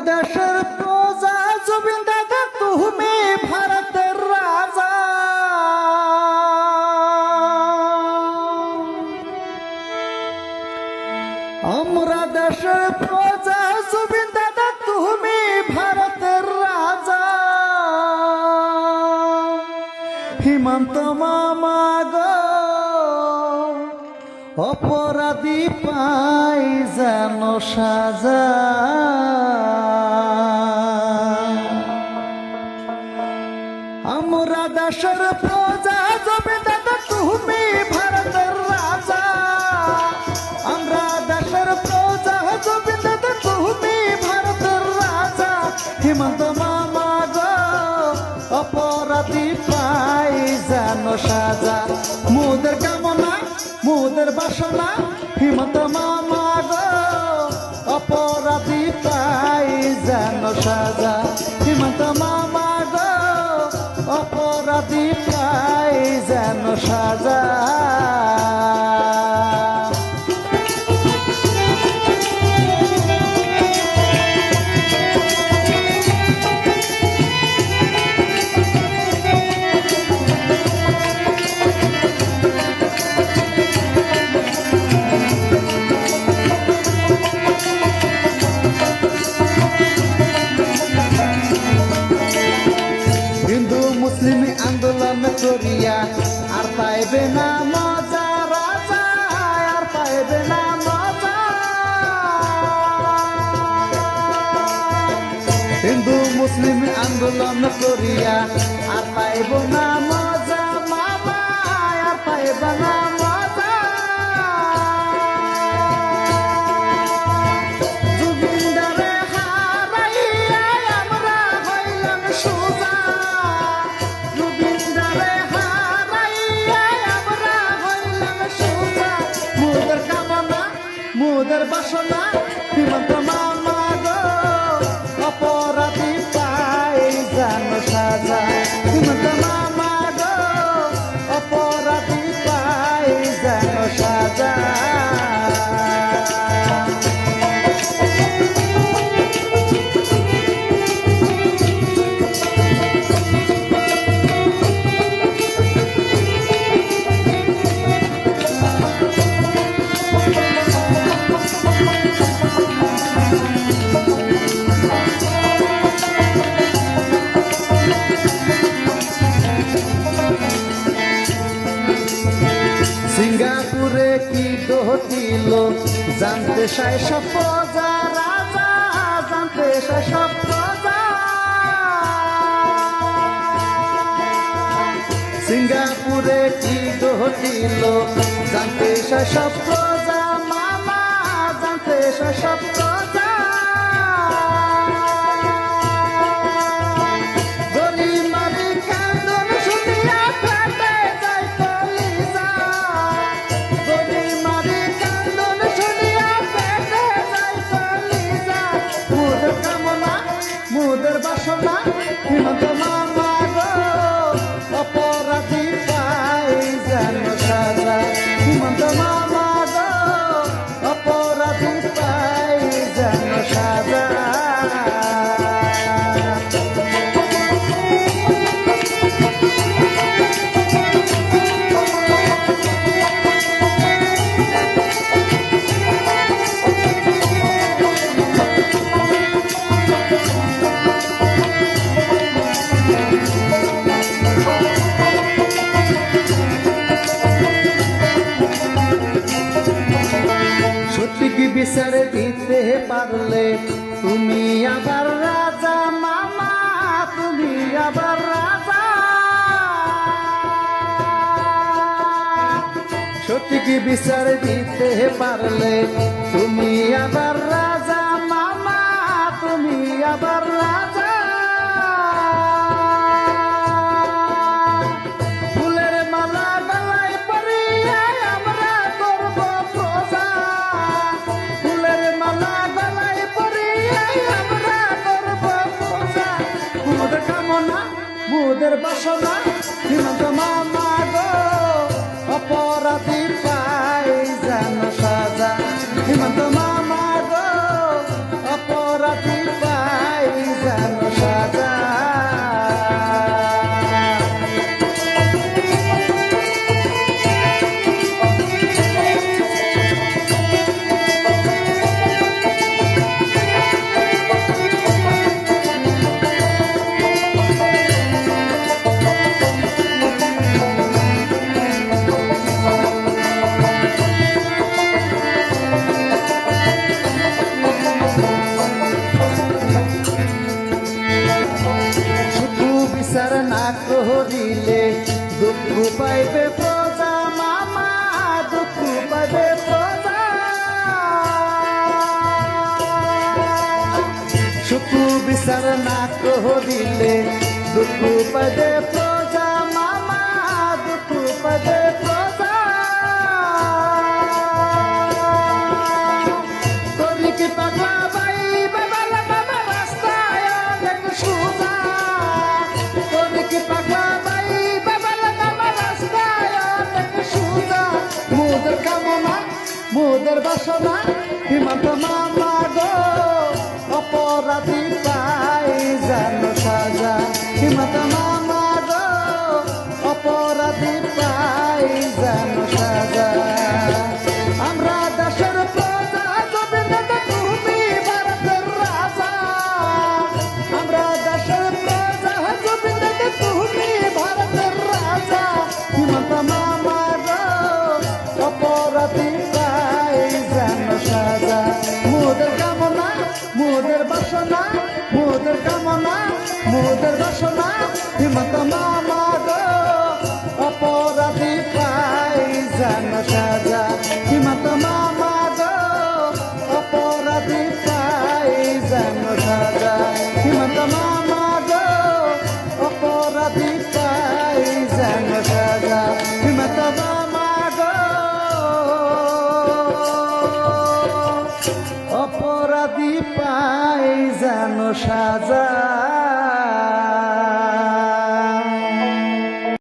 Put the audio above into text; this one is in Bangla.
দেশের প্রজা জুবিন দাদা তুমি ভারতের রাজা। আমরা দেশের প্রজা জুবিন দাদা তুমি ভারতের রাজা। হিমন্ত মামা গো অপরাধী পাই যেন সাজা। আমরা দেশের প্রজা জুবিন দাদা তুমি ভারতের রাজা। আমরা দেশের প্রজা জুবিন দাদা তুমি ভারতের রাজা। হিমন্ত মামা গো অপরাধী পাই যেন সাজা। মোদের কামনা মোদের বাসনা হিমন্ত মামা গো অপরাধী পাই যেন সাজা। হিমন্ত মামা গো অপরাধী পাই যেন সাজা। মুসলিম আন্দোলন করিয়া আর পাইবে না মজা রাজা, আর পাইবে না মজা। হিন্দু মুসলিম আন্দোলন করিয়া আর পাইব না মজা মামা, আর পাইব না মজা। জুবিনদারে হারাইয়া আমরা হইলাম সোজা। মোদের বাসনা হিমন্ত মামা গো অপরাধী পাই যেন সাজা। হিমন্ত মামা গো অপরাধী পাই যেন সাজা। সিঙ্গাপুরে কি ঘটিল জানতে চাই সব প্রজা রাজা, জানতে চাই সব প্রজা। সিঙ্গাপুরে কি ঘটিল জানতে চাই সব প্রজা মামা, জানতে চাই সব প্রজা। মোদের বাসনা হিমন্ত মামা গো অপরাধী পাই যেন সাজা। হিমন্ত মামা গো অপরাধী পাই যেন সাজা। বিচার দিতে পারলে তুমি আবার রাজা মামা, তুমি আবার রাজা। সঠিক বিচার দিতে পারলে তুমি আবার রাজা মামা, তুমি আবার রাজা। ফুলের মালা গলায় পরিয়ে আমরা করব প্রজা। মোদের বাসনা হিমন্ত মামা গো অপরাধী পাই যেন সাজা। হিমন্ত মামা গো অপরাধী পাই পাইবে প্রজা মামা দুঃখ পাইবে প্রজা সুখ বিচার না করিলে দুঃখ পাইবে প্রজা মামা দুঃখ পাইবে প্রজা করি কি পাগলা বাই বাবা বাবা রাস্তায় অনেক সুজা করি কি পাগলা বাই বাবা বাবা রাস্তায় অনেক সুজা মোদের কামনা মোদের বাসনা হিমন্ত মামা গো অপরাধী পাই জানো সাজা হিমন্ত মামা গো অপরাধী পাই জানো সাজা আমরা দেশের প্রজা গোবিন্দ তুমি ভারতের রাজা আমরা দেশের প্রজা গোবিন্দ তুমি ভারতের রাজা হিমন্ত মামা গো অপরাধী পাই জানো সাজা মোদের কামনা মোদের বাসনা মোদের কামনা মোদের বাসনা হিমন্ত মামা গো অপরাধী পাই জানো সাজা হিমন্ত মামা গো অপরাধী পাই জানো সাজা হিমন্ত মামা গো অপরাধী পাই জানো সাজা হিমন্ত মামা গো অপরাধী পাই জানো সাজা।